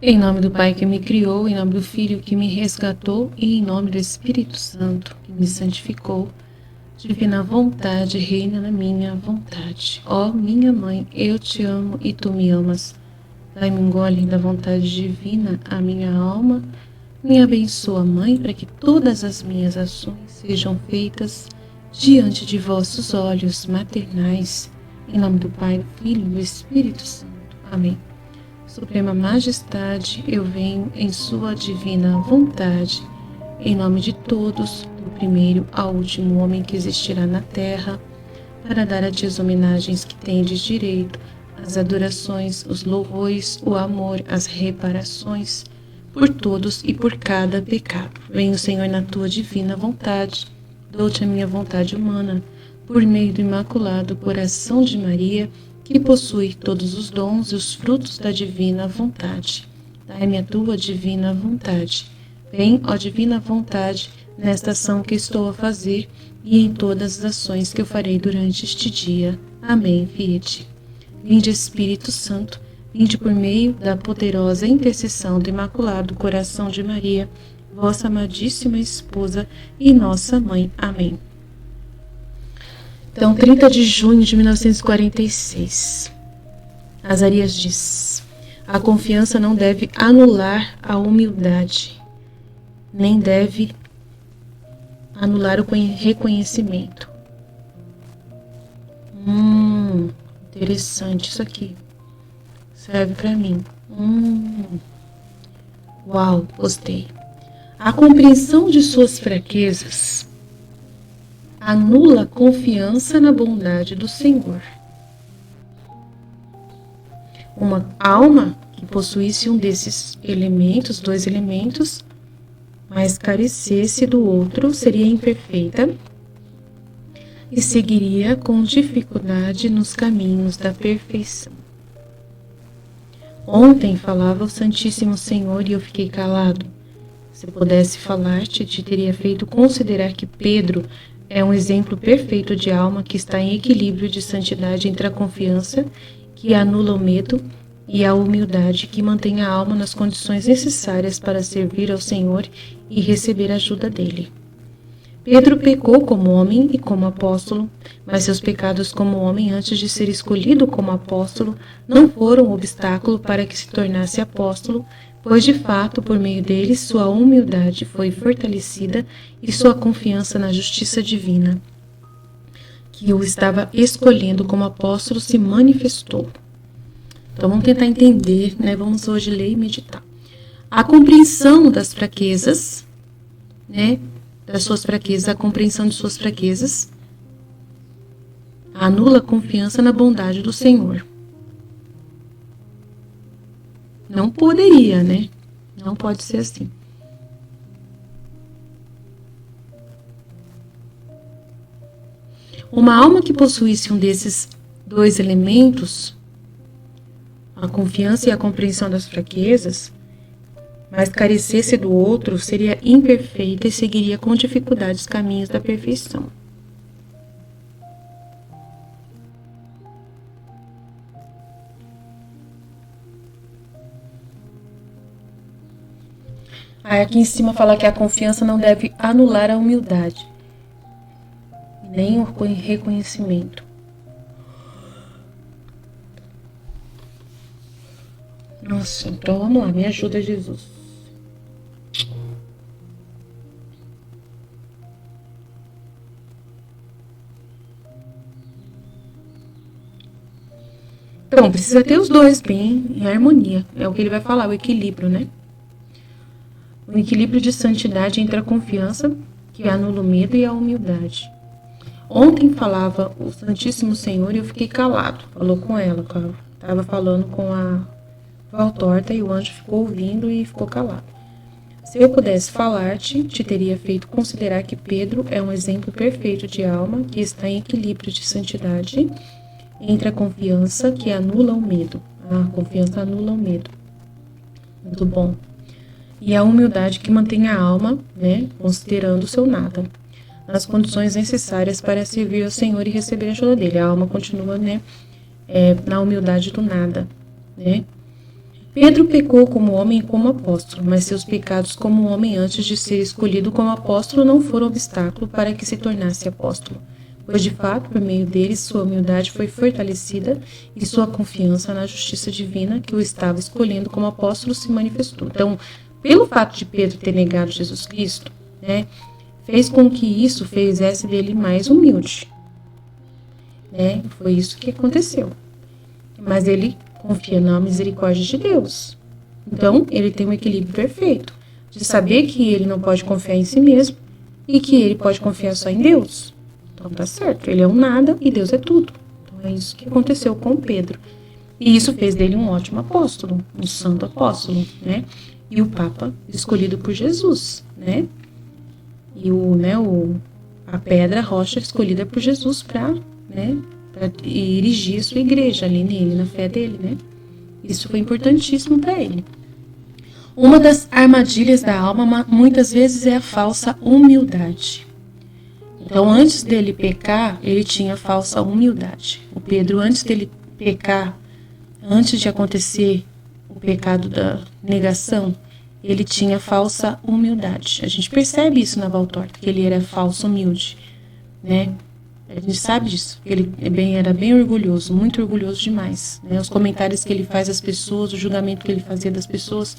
Em nome do Pai que me criou, em nome do Filho que me resgatou e em nome do Espírito Santo que me santificou, divina vontade reina na minha vontade. Ó minha mãe, eu te amo e tu me amas. Dai-me um gole da vontade divina à minha alma. Me abençoa, Mãe, para que todas as minhas ações sejam feitas diante de vossos olhos maternais. Em nome do Pai, do Filho e do Espírito Santo. Amém. Suprema Majestade, eu venho em sua divina vontade, em nome de todos, do primeiro ao último homem que existirá na terra, para dar a ti as homenagens que tendes direito, as adorações, os louvores, o amor, as reparações, por todos e por cada pecado. Venho, Senhor, na tua divina vontade, dou-te a minha vontade humana, por meio do Imaculado Coração de Maria, que possui todos os dons e os frutos da divina vontade. Dai-me a tua divina vontade. Vem, ó divina vontade, nesta ação que estou a fazer e em todas as ações que eu farei durante este dia. Amém. Fiat. Vinde, Espírito Santo, vinde por meio da poderosa intercessão do Imaculado Coração de Maria, vossa amadíssima esposa e nossa mãe. Amém. Então, 30 de junho de 1946, Azarias diz: a confiança não deve anular a humildade, nem deve anular o reconhecimento. Interessante isso aqui. Serve para mim. Uau, gostei. A compreensão de suas fraquezas anula a confiança na bondade do Senhor. Uma alma que possuísse um desses elementos, dois elementos, mas carecesse do outro, seria imperfeita e seguiria com dificuldade nos caminhos da perfeição. Ontem falava o Santíssimo Senhor e eu fiquei calado. Se pudesse falar-te, te teria feito considerar que Pedro é um exemplo perfeito de alma que está em equilíbrio de santidade entre a confiança, que anula o medo, e a humildade, que mantém a alma nas condições necessárias para servir ao Senhor e receber a ajuda dele. Pedro pecou como homem e como apóstolo, mas seus pecados como homem antes de ser escolhido como apóstolo não foram obstáculo para que se tornasse apóstolo, pois de fato, por meio deles, sua humildade foi fortalecida e sua confiança na justiça divina, que o estava escolhendo como apóstolo, se manifestou. Então vamos tentar entender, né? Vamos hoje ler e meditar. A compreensão das fraquezas, né? Das suas fraquezas, a compreensão de suas fraquezas anula a confiança na bondade do Senhor. Não poderia, né? Não pode ser assim. Uma alma que possuísse um desses dois elementos, a confiança e a compreensão das fraquezas, mas carecesse do outro, seria imperfeita e seguiria com dificuldade os caminhos da perfeição. Aí aqui em cima fala que a confiança não deve anular a humildade, nem o reconhecimento. Nossa, então vamos lá, me ajuda, Jesus. Então, precisa ter os dois bem em harmonia. É o que ele vai falar, o equilíbrio, né? O equilíbrio de santidade entre a confiança, que anula o medo, e a humildade. Ontem falava o Santíssimo Senhor e eu fiquei calado. Falou com ela, estava falando com a voz torta e o anjo ficou ouvindo e ficou calado. Se eu pudesse falar-te, te teria feito considerar que Pedro é um exemplo perfeito de alma que está em equilíbrio de santidade entre a confiança, que anula o medo. A confiança anula o medo. Muito bom. E a humildade, que mantém a alma, né, considerando o seu nada, nas condições necessárias para servir ao Senhor e receber a ajuda dele. A alma continua, né, na humildade do nada, né? Pedro pecou como homem e como apóstolo, mas seus pecados como homem antes de ser escolhido como apóstolo não foram obstáculo para que se tornasse apóstolo, pois de fato, por meio deles, sua humildade foi fortalecida e sua confiança na justiça divina que o estava escolhendo como apóstolo se manifestou. Então, pelo fato de Pedro ter negado Jesus Cristo, né, fez com que isso fizesse dele mais humilde. Né? Foi isso que aconteceu. Mas ele confia na misericórdia de Deus. Então, ele tem um equilíbrio perfeito de saber que ele não pode confiar em si mesmo e que ele pode confiar só em Deus. Então, tá certo. Ele é um nada e Deus é tudo. Então, é isso que aconteceu com Pedro. E isso fez dele um ótimo apóstolo, um santo apóstolo, né? E o Papa escolhido por Jesus, né? E a pedra, a rocha escolhida por Jesus para erigir a sua igreja ali nele, na fé dele, né? Isso foi importantíssimo para ele. Uma das armadilhas da alma, muitas vezes, é a falsa humildade. Então, antes dele pecar, ele tinha falsa humildade. O Pedro, antes dele pecar, antes de acontecer o pecado da negação, ele tinha falsa humildade. A gente percebe isso na Valtorta, que ele era falso humilde, né? A gente sabe disso. Ele era bem orgulhoso, muito orgulhoso demais, né? Os comentários que ele faz às pessoas, o julgamento que ele fazia das pessoas,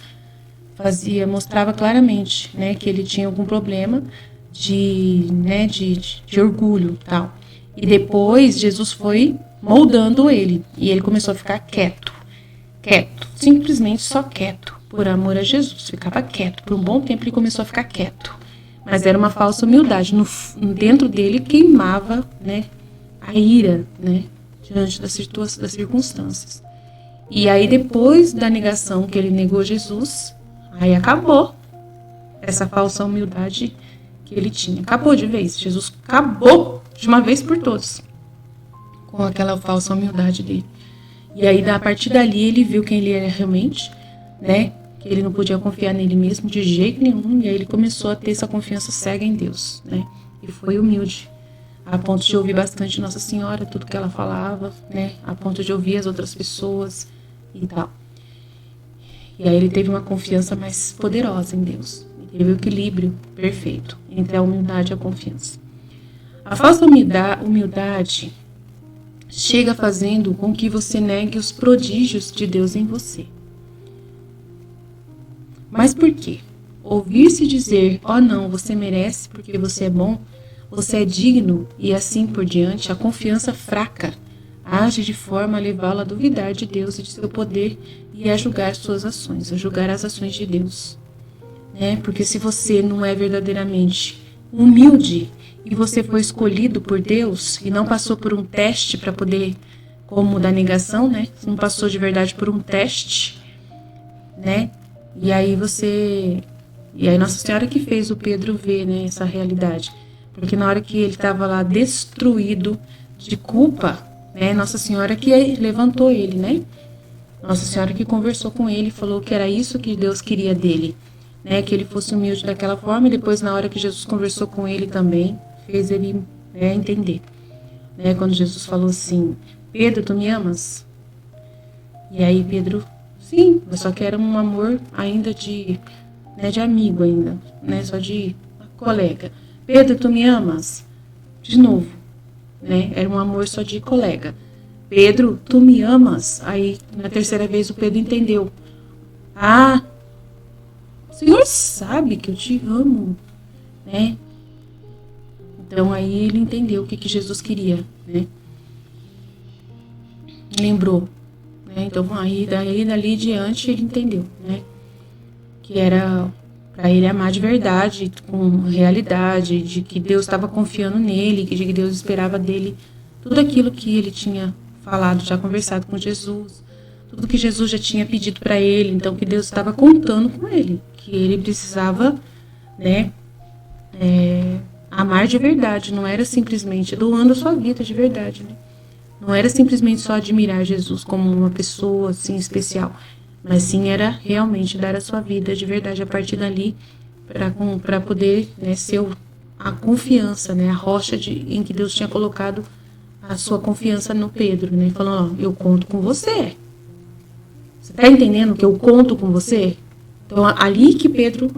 mostrava claramente, né, que ele tinha algum problema de orgulho, tal. E depois Jesus foi moldando ele e ele começou a ficar quieto, simplesmente só quieto, por amor a Jesus. Ficava quieto por um bom tempo. Ele começou a ficar quieto. Mas era uma falsa humildade. Dentro dele queimava, né, a ira, né, diante das circunstâncias. E aí, depois da negação que ele negou Jesus, aí acabou essa falsa humildade que ele tinha. Acabou de vez. Jesus acabou de uma vez por todas com aquela falsa humildade dele. E aí, a partir dali, ele viu quem ele era realmente, né? Que ele não podia confiar nele mesmo de jeito nenhum, e aí ele começou a ter essa confiança cega em Deus, né? E foi humilde, a ponto de ouvir bastante Nossa Senhora, tudo que ela falava, né? A ponto de ouvir as outras pessoas e tal. E aí ele teve uma confiança mais poderosa em Deus. Ele teve o equilíbrio perfeito entre a humildade e a confiança. A falsa humildade chega fazendo com que você negue os prodígios de Deus em você. Mas por quê? Ouvir-se dizer, não, você merece porque você é bom, você é digno e assim por diante, a confiança fraca age de forma a levá-lo a duvidar de Deus e de seu poder e a julgar suas ações, a julgar as ações de Deus. Né? Porque se você não é verdadeiramente humilde e você foi escolhido por Deus e não passou por um teste para poder, como da negação, né? Você não passou de verdade por um teste, né? E aí Nossa Senhora que fez o Pedro ver, né, essa realidade. Porque na hora que ele estava lá destruído de culpa, né, Nossa Senhora que levantou ele, né? Nossa Senhora que conversou com ele, falou que era isso que Deus queria dele, né? Que ele fosse humilde daquela forma. E depois, na hora que Jesus conversou com ele também, fez ele, né, entender. Né, quando Jesus falou assim, Pedro, tu me amas? E aí Pedro... Sim, mas só que era um amor ainda de amigo ainda, né? Só de colega. Pedro, tu me amas? De novo, né? Era um amor só de colega. Pedro, tu me amas? Aí, na terceira vez, o Pedro entendeu. O Senhor sabe que eu te amo, né? Então, aí ele entendeu o que Jesus queria, né? Lembrou. Então, aí dali diante ele entendeu, né? Que era para ele amar de verdade, com realidade, de que Deus estava confiando nele, de que Deus esperava dele tudo aquilo que ele tinha falado, já conversado com Jesus, tudo que Jesus já tinha pedido para ele, então que Deus estava contando com ele, que ele precisava, né, amar de verdade, não era simplesmente doando a sua vida de verdade, né? Não era simplesmente só admirar Jesus como uma pessoa assim especial, mas sim era realmente dar a sua vida de verdade a partir dali para poder, né, ser a confiança, né, a rocha em que Deus tinha colocado a sua confiança no Pedro, né, falando, eu conto com você. Você está entendendo que eu conto com você? Então, ali que Pedro...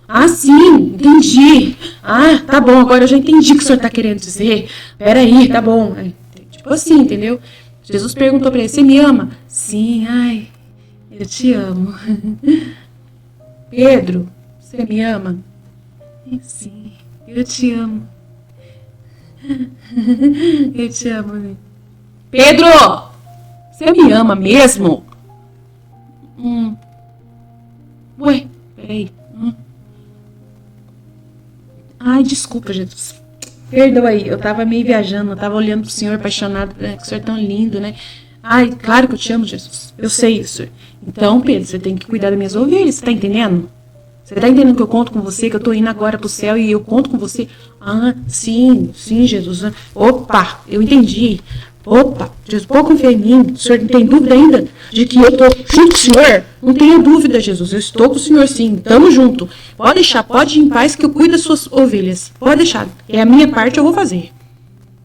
Ah, sim, entendi. Ah, tá bom, agora eu já entendi o que o senhor está querendo dizer. Peraí, tá bom. Tipo assim, entendeu? Jesus perguntou para ele, você me ama? Sim, ai, eu te amo. Pedro, você me ama? Sim, eu te amo. Eu te amo. Pedro, você me ama mesmo? Ué, peraí. Ai, desculpa, Jesus. Perdoa aí, eu tava meio viajando, eu tava olhando pro Senhor apaixonado, né? Que o Senhor é tão lindo, né? Ai, claro que eu te amo, Jesus. Eu sei isso. Então, Pedro, você tem que cuidar das minhas ovelhas, você tá entendendo? Você tá entendendo que eu conto com você, que eu tô indo agora pro céu e eu conto com você? Ah, sim, Jesus. Opa, eu entendi. Opa, Jesus, pode confiar em mim. O senhor não tem dúvida ainda de que eu tô junto com o senhor? Não tenha dúvida, Jesus. Eu estou com o senhor, sim. Tamo junto. Pode deixar, pode ir em paz que eu cuido das suas ovelhas. Pode deixar. É a minha parte, eu vou fazer.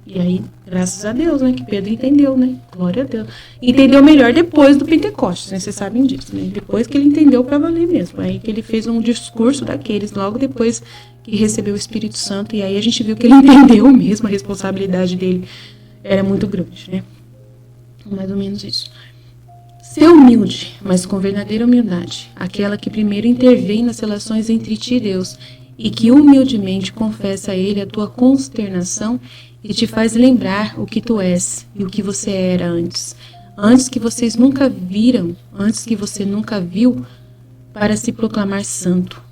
E aí, graças a Deus, né, que Pedro entendeu, né? Glória a Deus. Entendeu melhor depois do Pentecostes, né? Vocês sabem disso, né? Depois que ele entendeu para valer mesmo. Aí que ele fez um discurso daqueles, logo depois que recebeu o Espírito Santo. E aí a gente viu que ele entendeu mesmo, a responsabilidade dele era muito grande, né? Mais ou menos isso. Ser humilde, mas com verdadeira humildade. Aquela que primeiro intervém nas relações entre ti e Deus e que humildemente confessa a Ele a tua consternação e te faz lembrar o que tu és e o que você era antes. Antes que vocês nunca viram, antes que você nunca viu, para se proclamar santo.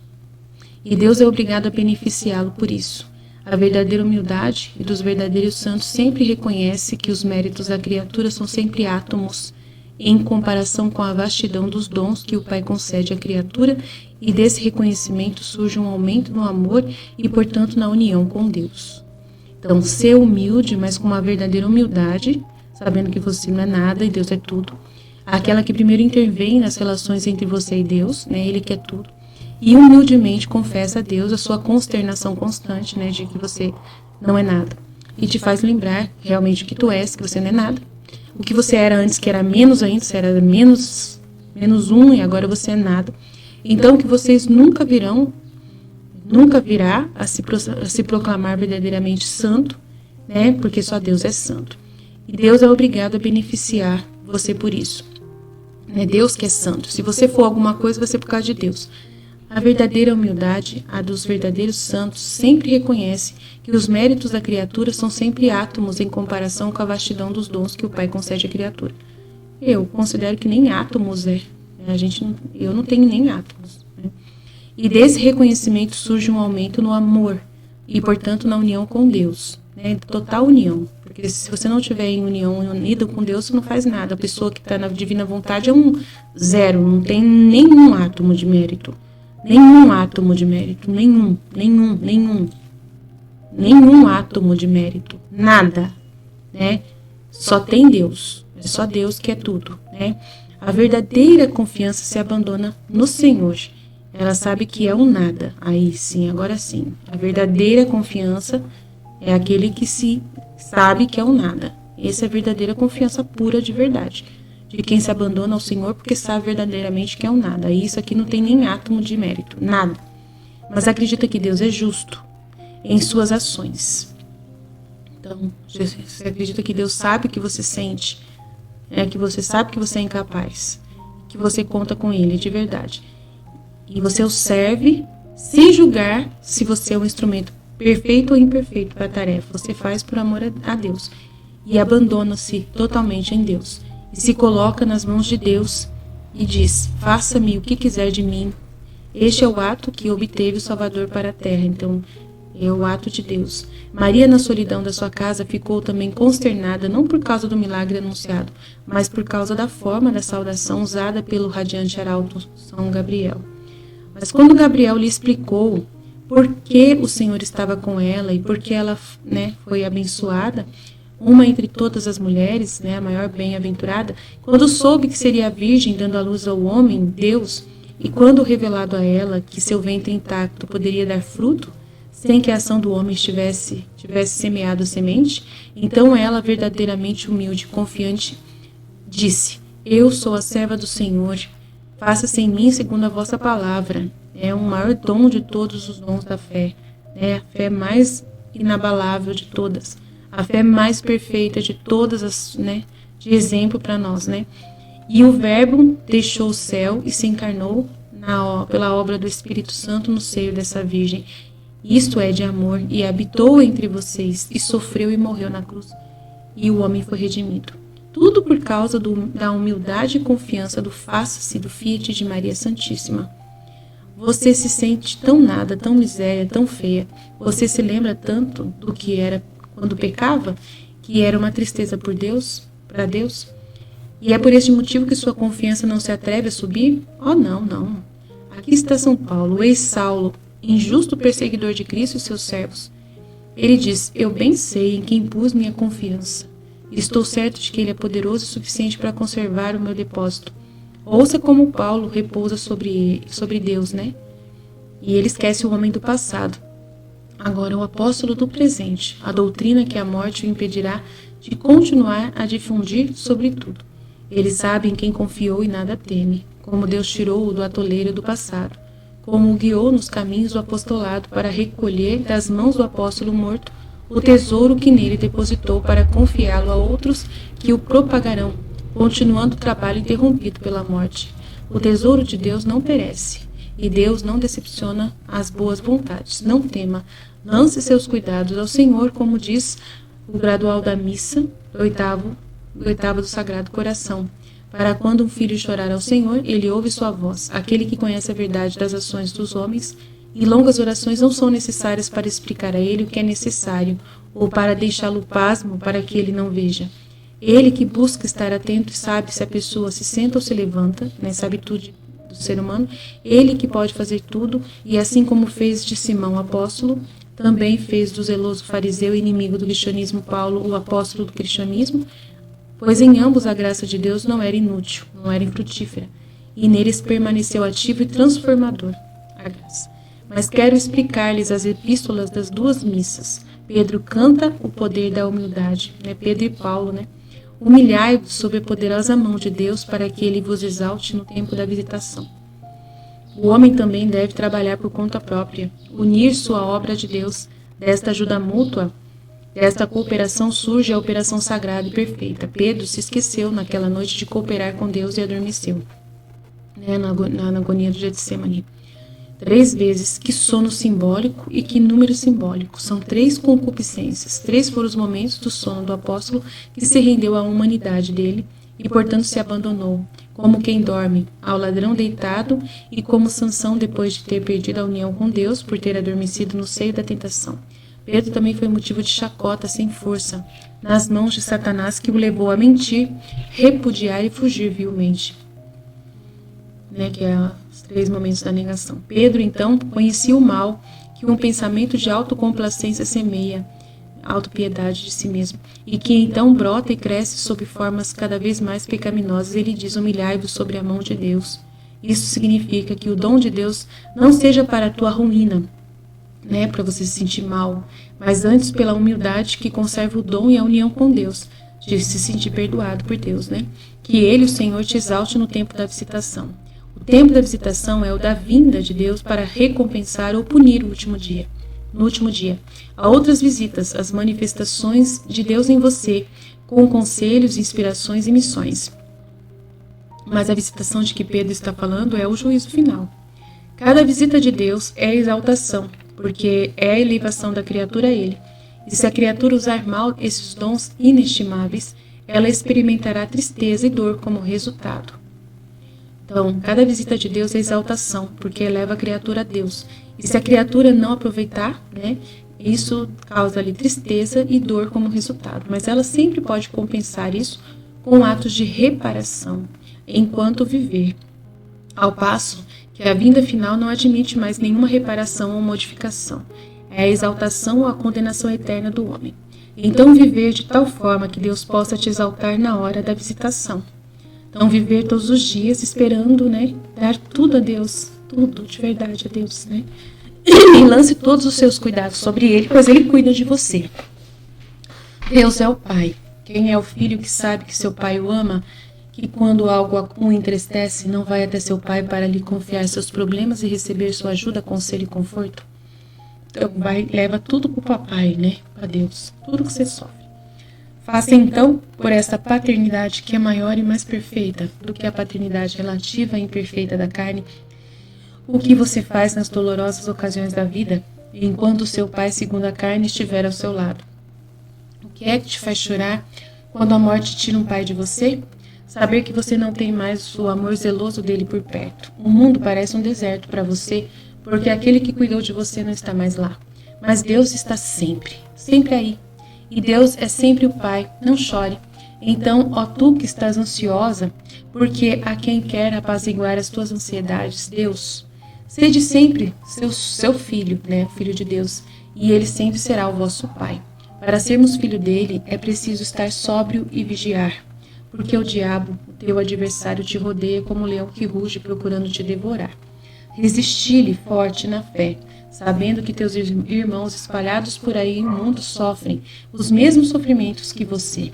E Deus é obrigado a beneficiá-lo por isso. A verdadeira humildade e dos verdadeiros santos sempre reconhece que os méritos da criatura são sempre átomos em comparação com a vastidão dos dons que o Pai concede à criatura, e desse reconhecimento surge um aumento no amor e, portanto, na união com Deus. Então, ser humilde, mas com uma verdadeira humildade, sabendo que você não é nada e Deus é tudo. Aquela que primeiro intervém nas relações entre você e Deus, né? Ele que é tudo. E humildemente confessa a Deus a sua consternação constante, né? De que você não é nada. E te faz lembrar realmente o que tu és, que você não é nada. O que você era antes, que era menos ainda, você era menos um e agora você é nada. Então, que vocês nunca virá a se proclamar verdadeiramente santo, né? Porque só Deus é santo. E Deus é obrigado a beneficiar você por isso. É Deus que é santo. Se você for alguma coisa, vai ser por causa de Deus. A verdadeira humildade, a dos verdadeiros santos, sempre reconhece que os méritos da criatura são sempre átomos em comparação com a vastidão dos dons que o Pai concede à criatura. Eu considero que nem átomos é. Eu não tenho nem átomos. Né? E desse reconhecimento surge um aumento no amor e, portanto, na união com Deus. Né? Total união. Porque se você não estiver em união, unido com Deus, você não faz nada. A pessoa que está na divina vontade é um zero, não tem nenhum átomo de mérito. Nenhum átomo de mérito. Nenhum átomo de mérito. Nada. Né? Só tem Deus. É só Deus que é tudo. Né? A verdadeira confiança se abandona no Senhor. Ela sabe que é um nada. Aí sim, agora sim. A verdadeira confiança é aquele que se sabe que é um nada. Essa é a verdadeira confiança pura de verdade. De quem se abandona ao Senhor porque sabe verdadeiramente que é um nada. E isso aqui não tem nem átomo de mérito. Nada. Mas acredita que Deus é justo em suas ações. Então, você acredita que Deus sabe o que você sente. Que você sabe que você é incapaz. Que você conta com Ele de verdade. E você o serve sem julgar se você é um instrumento perfeito ou imperfeito para a tarefa. Você faz por amor a Deus. E abandona-se totalmente em Deus. E se coloca nas mãos de Deus e diz: faça-me o que quiser de mim. Este é o ato que obteve o Salvador para a terra. Então, é o ato de Deus. Maria, na solidão da sua casa, ficou também consternada, não por causa do milagre anunciado, mas por causa da forma da saudação usada pelo radiante arauto São Gabriel. Mas quando Gabriel lhe explicou por que o Senhor estava com ela e por que ela, foi abençoada, uma entre todas as mulheres, a maior bem-aventurada, quando soube que seria a virgem dando à luz ao homem, Deus, e quando revelado a ela que seu ventre intacto poderia dar fruto, sem que a ação do homem tivesse semeado a semente, então ela, verdadeiramente humilde e confiante, disse: Eu sou a serva do Senhor, faça-se em mim segundo a vossa palavra. É o maior dom de todos os dons da fé, né? A fé mais inabalável de todas, a fé mais perfeita de todas as, né? De exemplo para nós, né? E o Verbo deixou o céu e se encarnou pela obra do Espírito Santo no seio dessa Virgem. Isto é de amor, e habitou entre vocês, e sofreu e morreu na cruz, e o homem foi redimido. Tudo por causa da humildade e confiança do faça-se do Fiat de Maria Santíssima. Você se sente tão nada, tão miséria, tão feia. Você se lembra tanto do que era quando pecava, que era uma tristeza por Deus, para Deus? E é por este motivo que sua confiança não se atreve a subir? Oh, não, não. Aqui está São Paulo, o ex-Saulo, injusto perseguidor de Cristo e seus servos. Ele diz, eu bem sei em quem pus minha confiança. Estou certo de que ele é poderoso o suficiente para conservar o meu depósito. Ouça como Paulo repousa sobre Deus, né? E ele esquece o homem do passado. Agora o apóstolo do presente, a doutrina que a morte o impedirá de continuar a difundir sobre tudo. Ele sabe em quem confiou e nada teme, como Deus tirou-o do atoleiro do passado, como o guiou nos caminhos do apostolado para recolher das mãos do apóstolo morto o tesouro que nele depositou para confiá-lo a outros que o propagarão, continuando o trabalho interrompido pela morte. O tesouro de Deus não perece, e Deus não decepciona as boas vontades. Não tema, lance seus cuidados ao Senhor, como diz o gradual da missa, oitava do Sagrado Coração. Para quando um filho chorar ao Senhor, ele ouve sua voz. Aquele que conhece a verdade das ações dos homens, e longas orações não são necessárias para explicar a ele o que é necessário, ou para deixá-lo pasmo para que ele não veja. Ele que busca estar atento e sabe se a pessoa se senta ou se levanta, nessa habitude do ser humano, ele que pode fazer tudo, e assim como fez de Simão apóstolo, também fez do zeloso fariseu inimigo do cristianismo Paulo o apóstolo do cristianismo, pois em ambos a graça de Deus não era inútil, não era infrutífera, e neles permaneceu ativo e transformador a graça. Mas quero explicar-lhes as epístolas das duas missas. Pedro canta o poder da humildade, né? Pedro e Paulo, né? Humilhai-vos sob a poderosa mão de Deus para que ele vos exalte no tempo da visitação. O homem também deve trabalhar por conta própria, unir sua obra de Deus. Desta ajuda mútua, desta cooperação surge a operação sagrada e perfeita. Pedro se esqueceu naquela noite de cooperar com Deus e adormeceu, né? Na agonia do Getsemane. 3 vezes, que sono simbólico e que número simbólico. São 3 concupiscências. 3 foram os momentos do sono do apóstolo que se rendeu à humanidade dele e, portanto, se abandonou, como quem dorme, ao ladrão deitado e como Sansão depois de ter perdido a união com Deus por ter adormecido no seio da tentação. Pedro também foi motivo de chacota sem força, nas mãos de Satanás que o levou a mentir, repudiar e fugir vilmente. Né, que é os 3 momentos da negação. Pedro, então, conhecia o mal que um pensamento de autocomplacência semeia, autopiedade de si mesmo, e que então brota e cresce sob formas cada vez mais pecaminosas. Ele diz, humilhai-vos sobre a mão de Deus. Isso significa que o dom de Deus não seja para a tua ruína, né, para você se sentir mal, mas antes pela humildade que conserva o dom e a união com Deus, de se sentir perdoado por Deus, né? Que Ele, o Senhor, te exalte no tempo da visitação. O tempo da visitação é o da vinda de Deus para recompensar ou punir o último dia. No último dia, há outras visitas, as manifestações de Deus em você, com conselhos, inspirações e missões. Mas a visitação de que Pedro está falando é o juízo final. Cada visita de Deus é exaltação, porque é a elevação da criatura a Ele. E se a criatura usar mal esses dons inestimáveis, ela experimentará tristeza e dor como resultado. Então, cada visita de Deus é exaltação, porque eleva a criatura a Deus. E se a criatura não aproveitar, né, isso causa-lhe tristeza e dor como resultado. Mas ela sempre pode compensar isso com atos de reparação, enquanto viver. Ao passo que a vinda final não admite mais nenhuma reparação ou modificação. É a exaltação ou a condenação eterna do homem. Então, viver de tal forma que Deus possa te exaltar na hora da visitação. Então, viver todos os dias esperando, né, dar tudo a Deus, tudo de verdade a Deus, né? E lance todos os seus cuidados sobre Ele, pois Ele cuida de você. Deus é o Pai. Quem é o filho que sabe que seu Pai o ama que quando algo o entristece, não vai até seu pai para lhe confiar seus problemas e receber sua ajuda, conselho e conforto? Então leva tudo para o papai, né? Para Deus, tudo que você sofre. Faça então por esta paternidade que é maior e mais perfeita do que a paternidade relativa e imperfeita da carne, o que você faz nas dolorosas ocasiões da vida, enquanto seu pai segundo a carne estiver ao seu lado. O que é que te faz chorar quando a morte tira um pai de você? Saber que você não tem mais o amor zeloso dele por perto. O mundo parece um deserto para você, porque aquele que cuidou de você não está mais lá. Mas Deus está sempre, sempre aí. E Deus é sempre o Pai, não chore. Então, ó tu que estás ansiosa, porque a quem quer apaziguar as tuas ansiedades, Deus. Sede sempre seu filho, né, o filho de Deus, e ele sempre será o vosso Pai. Para sermos filho dele, é preciso estar sóbrio e vigiar, porque o diabo, o teu adversário, te rodeia como um leão que ruge procurando te devorar. Resisti-lhe forte na fé, sabendo que teus irmãos espalhados por aí no mundo sofrem os mesmos sofrimentos que você.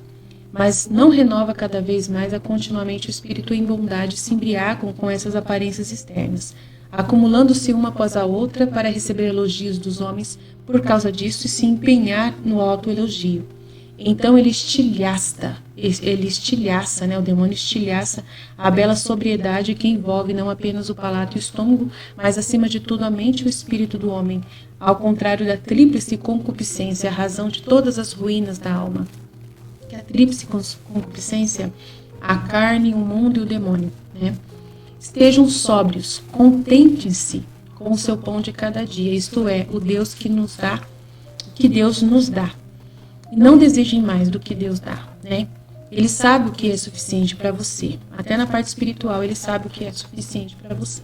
Mas não renova cada vez mais a continuamente o espírito em bondade, se embriagam com essas aparências externas, acumulando-se uma após a outra para receber elogios dos homens por causa disso e se empenhar no autoelogio. Então ele estilhaça, né? O demônio estilhaça a bela sobriedade que envolve não apenas o palato e o estômago, mas acima de tudo a mente e o espírito do homem, ao contrário da tríplice concupiscência, a razão de todas as ruínas da alma. Que a tríplice concupiscência, a carne, o mundo e o demônio, né? Estejam sóbrios, contentem-se com o seu pão de cada dia, isto é, o Deus que nos dá, o que Deus nos dá. E não desejem mais do que Deus dá, né? Ele sabe o que é suficiente para você. Até na parte espiritual, ele sabe o que é suficiente para você.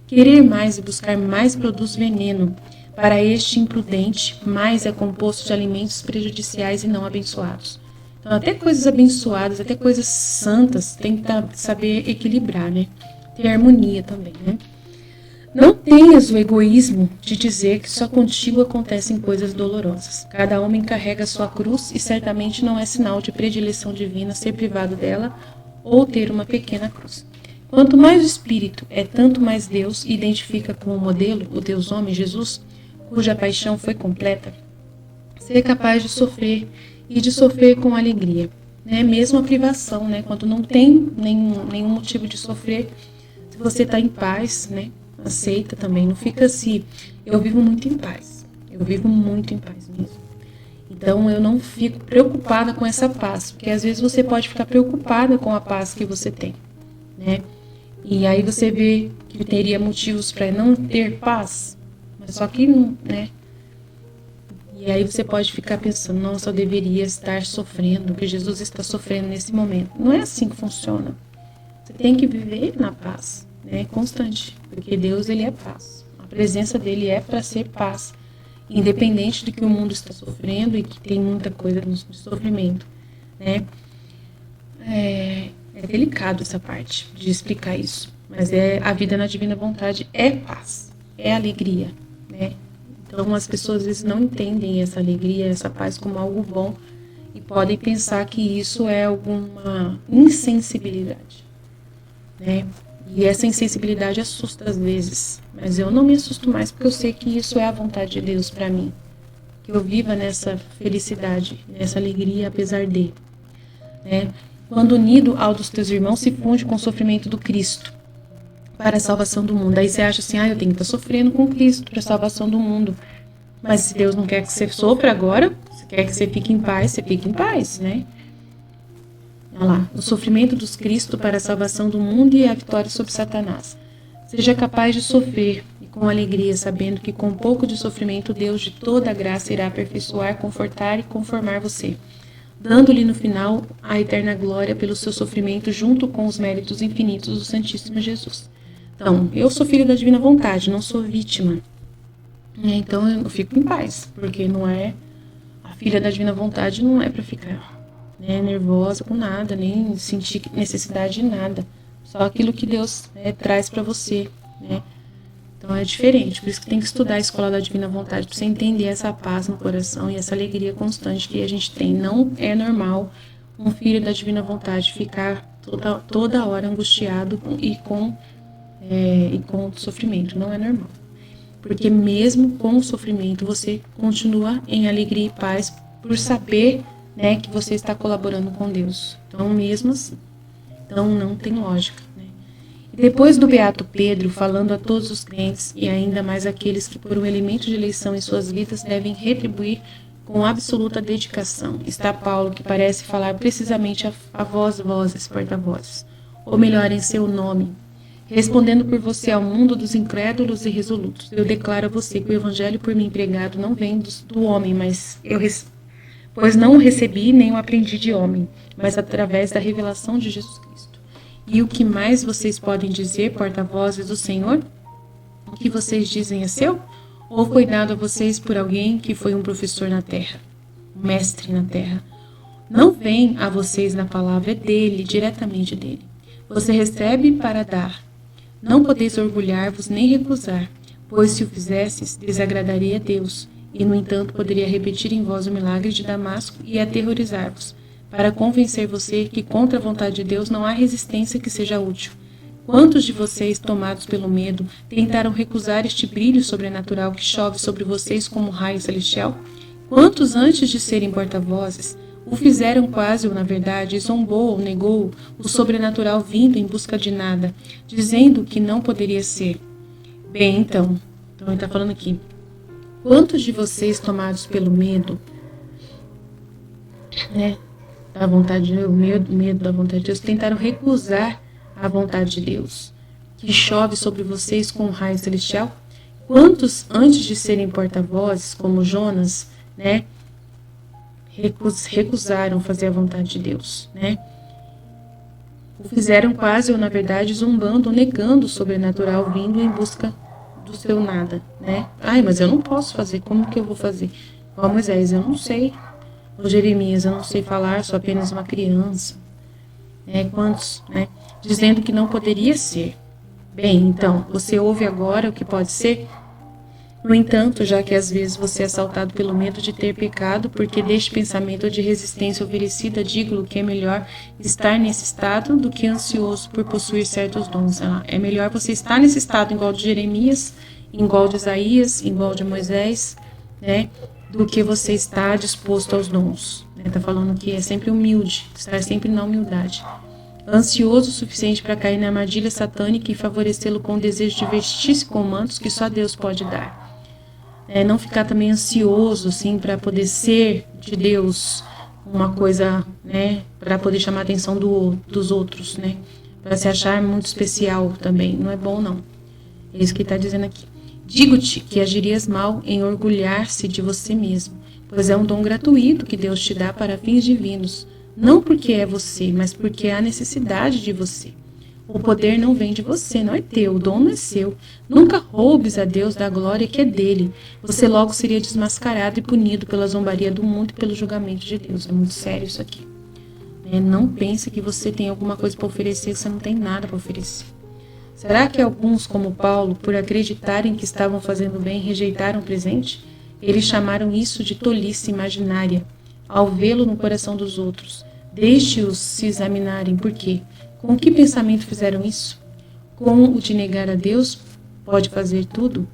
Querer mais e buscar mais produz veneno. Para este imprudente, mais é composto de alimentos prejudiciais e não abençoados. Então, até coisas abençoadas, até coisas santas, tem que saber equilibrar, né? Ter harmonia também, né? Não tenhas o egoísmo de dizer que só contigo acontecem coisas dolorosas. Cada homem carrega sua cruz e certamente não é sinal de predileção divina ser privado dela ou ter uma pequena cruz. Quanto mais o Espírito é tanto mais Deus e identifica com o modelo, o Deus homem, Jesus, cuja paixão foi completa, ser capaz de sofrer e de sofrer com alegria, né? Mesmo a privação, né? Quando não tem nenhum motivo de sofrer, se você está em paz, né? Aceita também, não fica assim. Eu vivo muito em paz mesmo. Então eu não fico preocupada com essa paz, porque às vezes você pode ficar preocupada com a paz que você tem, né? E aí você vê que teria motivos para não ter paz, mas só que não, né? E aí você pode ficar pensando, nossa, eu deveria estar sofrendo, que Jesus está sofrendo nesse momento. Não é assim que funciona. Você tem que viver na paz, né? Constante, porque Deus, ele é paz. A presença dele é para ser paz, independente do que o mundo está sofrendo e que tem muita coisa de sofrimento, né? É delicado essa parte de explicar isso, mas a vida na divina vontade é paz, é alegria, né? Então as pessoas às vezes não entendem essa alegria, essa paz como algo bom e podem pensar que isso é alguma insensibilidade, né? E essa insensibilidade assusta às vezes, mas eu não me assusto mais porque eu sei que isso é a vontade de Deus para mim, que eu viva nessa felicidade, nessa alegria apesar de, né? Quando unido ao dos teus irmãos se funde com o sofrimento do Cristo para a salvação do mundo. Aí você acha assim, eu tenho que estar sofrendo com Cristo para a salvação do mundo. Mas se Deus não quer que você sofra agora, se quer que você fique em paz, você fique em paz, né? Olha lá, o sofrimento dos Cristo para a salvação do mundo e a vitória sobre Satanás. Seja capaz de sofrer e com alegria, sabendo que com um pouco de sofrimento Deus de toda a graça irá aperfeiçoar, confortar e conformar você, dando-lhe no final a eterna glória pelo seu sofrimento junto com os méritos infinitos do Santíssimo Jesus. Então, eu sou filho da divina vontade, não sou vítima. Então eu fico em paz, porque não é a filha da divina vontade, não é para ficar, né, nervosa com nada, nem sentir necessidade de nada. Só aquilo que Deus, né, traz para você, né? Então é diferente, por isso que tem que estudar a escola da divina vontade, para você entender essa paz no coração e essa alegria constante que a gente tem. Não é normal um filho da divina vontade ficar toda hora angustiado e com sofrimento. Não é normal. Porque mesmo com o sofrimento, você continua em alegria e paz por saber, né, que você está colaborando com Deus. Então, mesmo assim. Então, não tem lógica. Né? E depois do Beato Pedro, falando a todos os crentes, e ainda mais aqueles que por um elemento de eleição em suas vidas devem retribuir com absoluta dedicação, está Paulo, que parece falar precisamente a vós, vozes, porta-vozes, ou melhor, em seu nome, respondendo por você ao mundo dos incrédulos e resolutos. Eu declaro a você que o evangelho por mim pregado não vem do homem, pois não o recebi nem o aprendi de homem, mas através da revelação de Jesus Cristo. E o que mais vocês podem dizer, porta-vozes do Senhor? O que vocês dizem é seu? Ou foi dado a vocês por alguém que foi um professor na terra, um mestre na terra? Não vem a vocês na palavra, é dele, diretamente dele. Você recebe para dar. Não podeis orgulhar-vos nem recusar, pois se o fizesses, desagradaria a Deus, e no entanto poderia repetir em vós o milagre de Damasco e aterrorizar-vos, para convencer você que contra a vontade de Deus não há resistência que seja útil. Quantos de vocês, tomados pelo medo, tentaram recusar este brilho sobrenatural que chove sobre vocês como raio celestial? Quantos, antes de serem porta-vozes, o fizeram quase ou, na verdade, zombou ou negou o sobrenatural vindo em busca de nada, dizendo que não poderia ser? Bem, então ele está falando aqui. Quantos de vocês, tomados pelo medo, né, da vontade de Deus, medo da vontade de Deus, tentaram recusar a vontade de Deus, que chove sobre vocês com um raio celestial? Quantos, antes de serem porta-vozes, como Jonas, né, recusaram fazer a vontade de Deus, né? O fizeram quase ou, na verdade, zombando ou negando o sobrenatural vindo em busca do seu nada, né? Ai, mas eu não posso fazer, como que eu vou fazer? Ó, Moisés, eu não sei. Ó, Jeremias, eu não sei falar, sou apenas uma criança. Quantos, né? Dizendo que não poderia ser. Bem, então, você ouve agora o que pode ser? No entanto, já que às vezes você é assaltado pelo medo de ter pecado, porque deste pensamento de resistência oferecida, digo-lhe que é melhor estar nesse estado do que ansioso por possuir certos dons. É melhor você estar nesse estado igual de Jeremias, igual de Isaías, igual de Moisés, né, do que você estar disposto aos dons. Está falando que é sempre humilde, estar sempre na humildade. Ansioso o suficiente para cair na armadilha satânica e favorecê-lo com o desejo de vestir-se com mantos que só Deus pode dar. Não ficar também ansioso, assim, para poder ser de Deus uma coisa, né, para poder chamar a atenção dos outros, né, para se achar muito especial também. Não é bom, não. É isso que ele está dizendo aqui. Digo-te que agirias mal em orgulhar-se de você mesmo, pois é um dom gratuito que Deus te dá para fins divinos, não porque é você, mas porque há necessidade de você. O poder não vem de você, não é teu, o dom não é seu. Nunca roubes a Deus da glória que é dele. Você logo seria desmascarado e punido pela zombaria do mundo e pelo julgamento de Deus. É muito sério isso aqui. Não pense que você tem alguma coisa para oferecer, você não tem nada para oferecer. Será que alguns, como Paulo, por acreditarem que estavam fazendo bem, rejeitaram o presente? Eles chamaram isso de tolice imaginária, ao vê-lo no coração dos outros. Deixe-os se examinarem. Por quê? Com que pensamento fizeram isso? Com o de negar a Deus pode fazer tudo?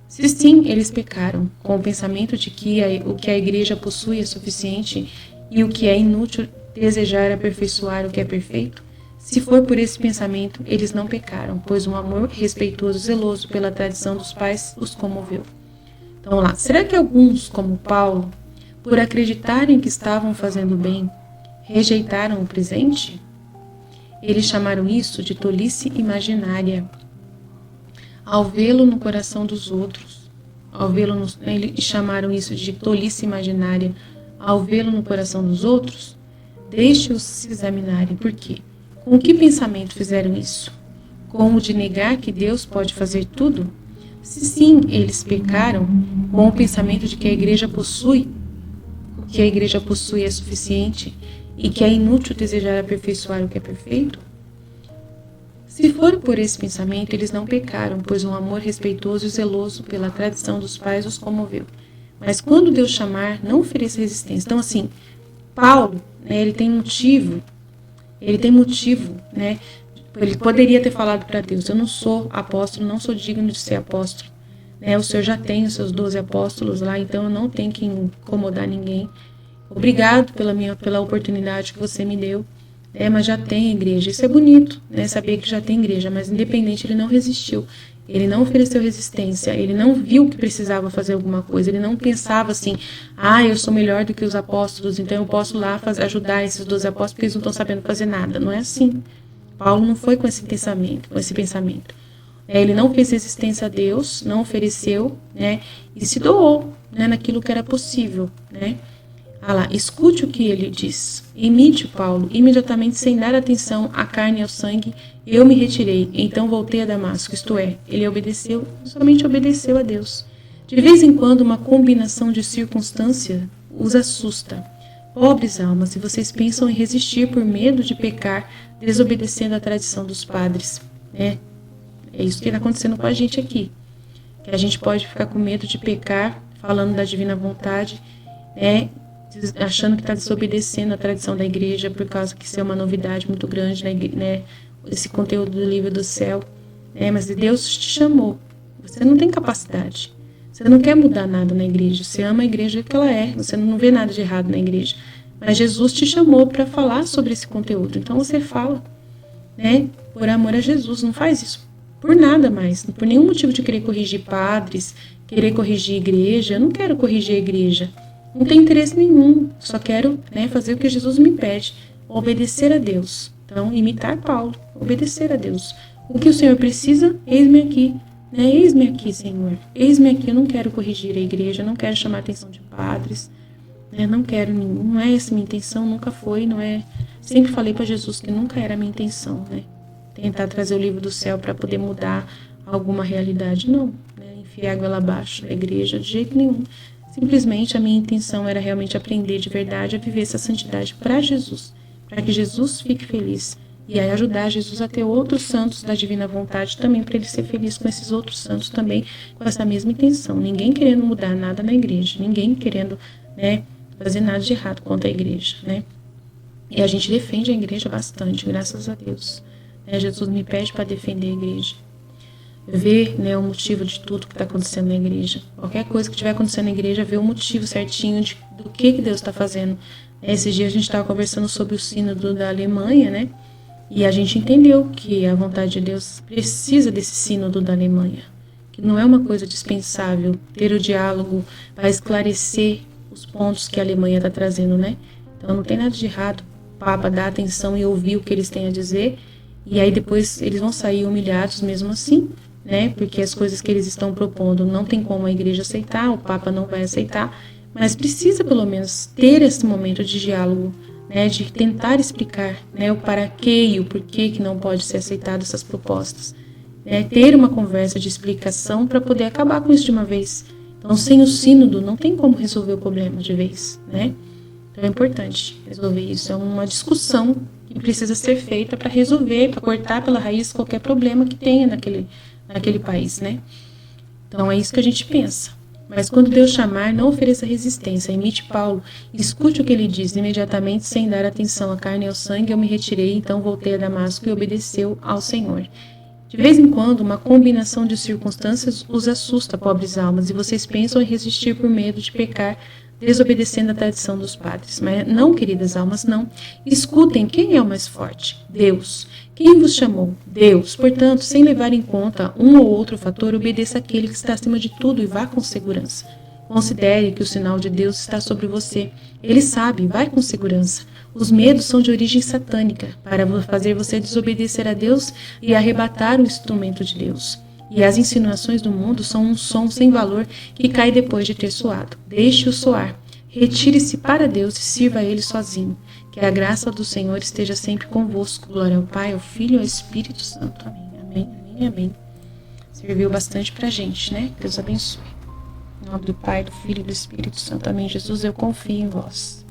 Se sim, eles pecaram, com o pensamento de que o que a igreja possui é suficiente e o que é inútil desejar aperfeiçoar o que é perfeito. Se for por esse pensamento, eles não pecaram, pois um amor respeitoso e zeloso pela tradição dos pais os comoveu. Então, vamos lá. Será que alguns, como Paulo, por acreditarem que estavam fazendo bem, rejeitaram o presente? Eles chamaram isso de tolice imaginária. Ao vê-lo no coração dos outros, eles chamaram isso de tolice imaginária. Ao vê-lo no coração dos outros, deixe-os se examinarem. Por quê? Com que pensamento fizeram isso? Com o de negar que Deus pode fazer tudo? Se sim, eles pecaram, com o pensamento de que a igreja possui, o que a igreja possui é suficiente e que é inútil desejar aperfeiçoar o que é perfeito? Se for por esse pensamento, eles não pecaram, pois um amor respeitoso e zeloso pela tradição dos pais os comoveu. Mas quando Deus chamar, não ofereça resistência. Então, assim, Paulo, ele tem motivo Ele tem motivo, né? Ele poderia ter falado para Deus: eu não sou apóstolo, não sou digno de ser apóstolo, né? O Senhor já tem os seus 12 apóstolos lá, então eu não tenho que incomodar ninguém. Obrigado pela oportunidade que você me deu, mas já tem igreja. Isso é bonito, né? Saber que já tem igreja, mas independente, ele não resistiu. Ele não ofereceu resistência, ele não viu que precisava fazer alguma coisa, ele não pensava assim: eu sou melhor do que os apóstolos, então eu posso lá ajudar esses 12 apóstolos porque eles não estão sabendo fazer nada. Não é assim. Paulo não foi com esse pensamento. Ele não fez resistência a Deus, não ofereceu, né? E se doou, né, naquilo que era possível, né? Escute o que ele diz. Imite Paulo. Imediatamente, sem dar atenção à carne e ao sangue, eu me retirei. Então voltei a Damasco. Isto é, ele obedeceu, somente obedeceu a Deus. De vez em quando, uma combinação de circunstâncias os assusta. Pobres almas, se vocês pensam em resistir por medo de pecar, desobedecendo a tradição dos padres, né? É isso que está acontecendo com a gente aqui. Que a gente pode ficar com medo de pecar, falando da divina vontade, né? Achando que está desobedecendo a tradição da igreja, por causa que isso é uma novidade muito grande, né? Esse conteúdo do livro do céu. Mas Deus te chamou. Você não tem capacidade. Você não quer mudar nada na igreja. Você ama a igreja que ela é. Você não vê nada de errado na igreja. Mas Jesus te chamou para falar sobre esse conteúdo. Então você fala, né? Por amor a Jesus. Não faz isso por nada mais. Por nenhum motivo de querer corrigir padres, querer corrigir a igreja. Eu não quero corrigir a igreja. Não tem interesse nenhum, só quero, né, fazer o que Jesus me pede, obedecer a Deus. Então, imitar Paulo, obedecer a Deus. O que o Senhor precisa, eis-me aqui, né? Eis-me aqui, Senhor. Eis-me aqui, eu não quero corrigir a igreja, não quero chamar a atenção de padres, né? Não quero, não é essa minha intenção, nunca foi, não é. Sempre falei para Jesus que nunca era a minha intenção, né? Tentar trazer o livro do céu para poder mudar alguma realidade, não, né? Enfiar a goela abaixo da igreja, de jeito nenhum. Simplesmente a minha intenção era realmente aprender de verdade a viver essa santidade para Jesus, para que Jesus fique feliz e aí ajudar Jesus a ter outros santos da divina vontade também, para ele ser feliz com esses outros santos também, com essa mesma intenção. Ninguém querendo mudar nada na igreja, ninguém querendo, né, fazer nada de errado contra a igreja, né? E a gente defende a igreja bastante, graças a Deus. Jesus me pede para defender a igreja. Ver, né, o motivo de tudo que está acontecendo na igreja. Qualquer coisa que estiver acontecendo na igreja, ver o motivo certinho do que Deus está fazendo. Esses dias a gente estava conversando sobre o sínodo da Alemanha, né? E a gente entendeu que a vontade de Deus precisa desse sínodo da Alemanha. Que não é uma coisa dispensável ter o diálogo para esclarecer os pontos que a Alemanha está trazendo, né? Então não tem nada de errado o Papa dar atenção e ouvir o que eles têm a dizer. E aí depois eles vão sair humilhados mesmo assim, né? Porque as coisas que eles estão propondo não tem como a igreja aceitar, o Papa não vai aceitar, mas precisa pelo menos ter esse momento de diálogo, né? De tentar explicar, né, o para quê e o porquê que não pode ser aceitado essas propostas, né? Ter uma conversa de explicação para poder acabar com isso de uma vez. Então, sem o sínodo não tem como resolver o problema de vez, né? Então é importante resolver isso, é uma discussão que precisa ser feita para resolver, para cortar pela raiz qualquer problema que tenha naquele país, né? Então é isso que a gente pensa. Mas quando Deus chamar, não ofereça resistência. Imite Paulo, escute o que ele diz. Imediatamente, sem dar atenção à carne e ao sangue, eu me retirei, então voltei a Damasco e obedeceu ao Senhor. De vez em quando, uma combinação de circunstâncias os assusta, pobres almas, e vocês pensam em resistir por medo de pecar, desobedecendo a tradição dos padres. Mas não, queridas almas, não. Escutem, quem é o mais forte? Deus. Quem vos chamou? Deus. Portanto, sem levar em conta um ou outro fator, obedeça àquele que está acima de tudo e vá com segurança. Considere que o sinal de Deus está sobre você. Ele sabe, vai com segurança. Os medos são de origem satânica, para fazer você desobedecer a Deus e arrebatar o instrumento de Deus. E as insinuações do mundo são um som sem valor que cai depois de ter soado. Deixe-o soar. Retire-se para Deus e sirva a Ele sozinho. Que a graça do Senhor esteja sempre convosco. Glória ao Pai, ao Filho e ao Espírito Santo. Amém, amém, amém, amém. Serviu bastante pra gente, né? Deus abençoe. Em nome do Pai, do Filho e do Espírito Santo. Amém. Jesus, eu confio em vós.